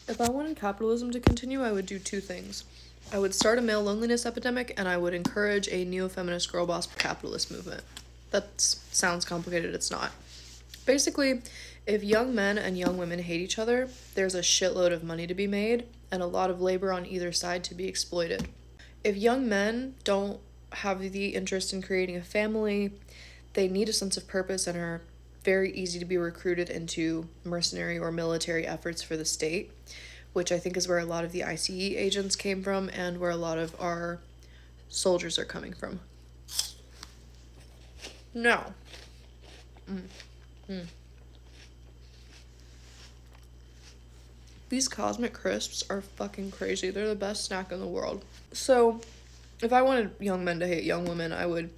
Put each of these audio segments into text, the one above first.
If I wanted capitalism to continue, I would do two things. I would start a male loneliness epidemic, and I would encourage a neo-feminist girl boss capitalist movement. That sounds complicated, it's not. Basically, if young men and young women hate each other, there's a shitload of money to be made and a lot of labor on either side to be exploited. If young men don't have the interest in creating a family, they need a sense of purpose and are very easy to be recruited into mercenary or military efforts for the state, which I think is where a lot of the ICE agents came from and where a lot of our soldiers are coming from. Now, these Cosmic Crisps are fucking crazy. They're the best snack in the world. So, if I wanted young men to hate young women, I would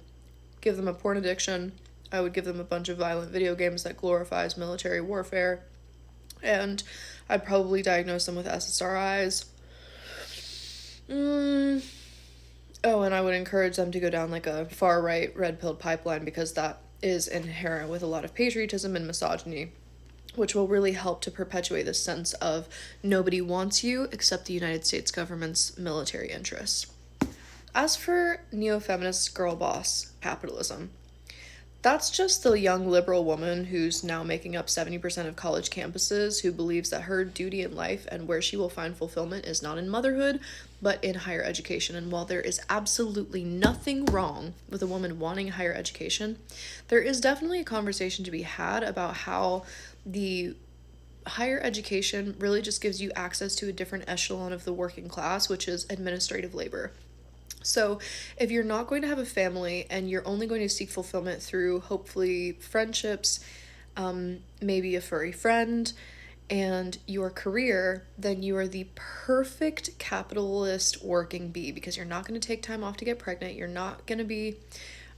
give them a porn addiction. I would give them a bunch of violent video games that glorifies military warfare. And I'd probably diagnose them with SSRIs. Oh, and I would encourage them to go down like a far-right red-pilled pipeline because that is inherent with a lot of patriotism and misogyny, which will really help to perpetuate this sense of nobody wants you except the United States government's military interests. As for neo-feminist girl boss capitalism, that's just the young liberal woman who's now making up 70% of college campuses who believes that her duty in life and where she will find fulfillment is not in motherhood, but in higher education. And while there is absolutely nothing wrong with a woman wanting higher education, there is definitely a conversation to be had about how the higher education really just gives you access to a different echelon of the working class, which is administrative labor. So if you're not going to have a family and you're only going to seek fulfillment through hopefully friendships, maybe a furry friend, and your career, then you are the perfect capitalist working bee because you're not going to take time off to get pregnant. You're not going to be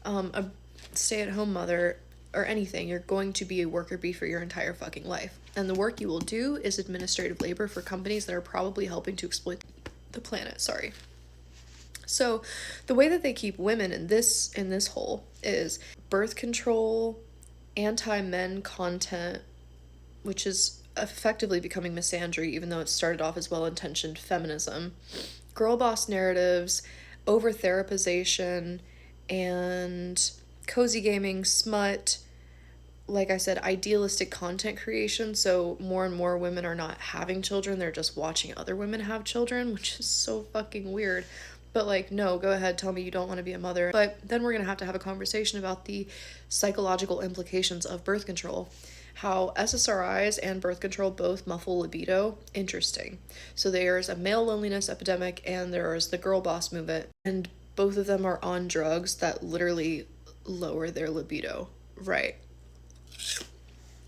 a stay-at-home mother or anything. You're going to be a worker bee for your entire fucking life. And the work you will do is administrative labor for companies that are probably helping to exploit the planet. So the way that they keep women in this hole is birth control, anti-men content, which is effectively becoming misandry, even though it started off as well-intentioned feminism, girl boss narratives, over-therapization, and cozy gaming, smut, like I said, idealistic content creation. So more and more women are not having children, they're just watching other women have children, which is so fucking weird. But like, no, go ahead, tell me you don't want to be a mother. But then we're going to have a conversation about the psychological implications of birth control. How SSRIs and birth control both muffle libido. Interesting. So there's a male loneliness epidemic and there's the girl boss movement. And both of them are on drugs that literally lower their libido. Right.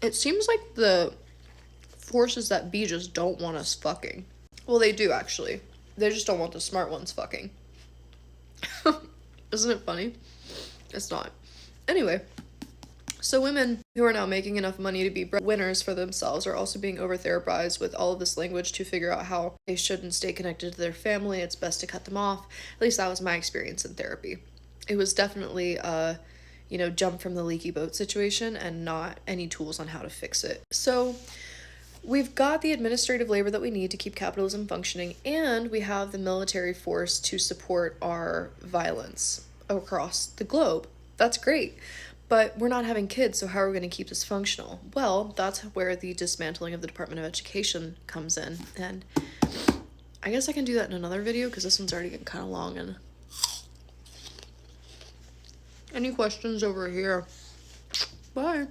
It seems like the forces that be just don't want us fucking. Well, they do actually. They just don't want the smart ones fucking. Isn't it funny? It's not. Anyway, so women who are now making enough money to be breadwinners for themselves are also being over-therapized with all of this language to figure out how they shouldn't stay connected to their family. It's best to cut them off. At least that was my experience in therapy. It was definitely a, jump from the leaky boat situation and not any tools on how to fix it. So we've got the administrative labor that we need to keep capitalism functioning, and we have the military force to support our violence across the globe. That's great, but we're not having kids, so how are we going to keep this functional? Well, that's where the dismantling of the Department of Education comes in, and I guess I can do that in another video because this one's already getting kind of long. And any questions over here? Bye.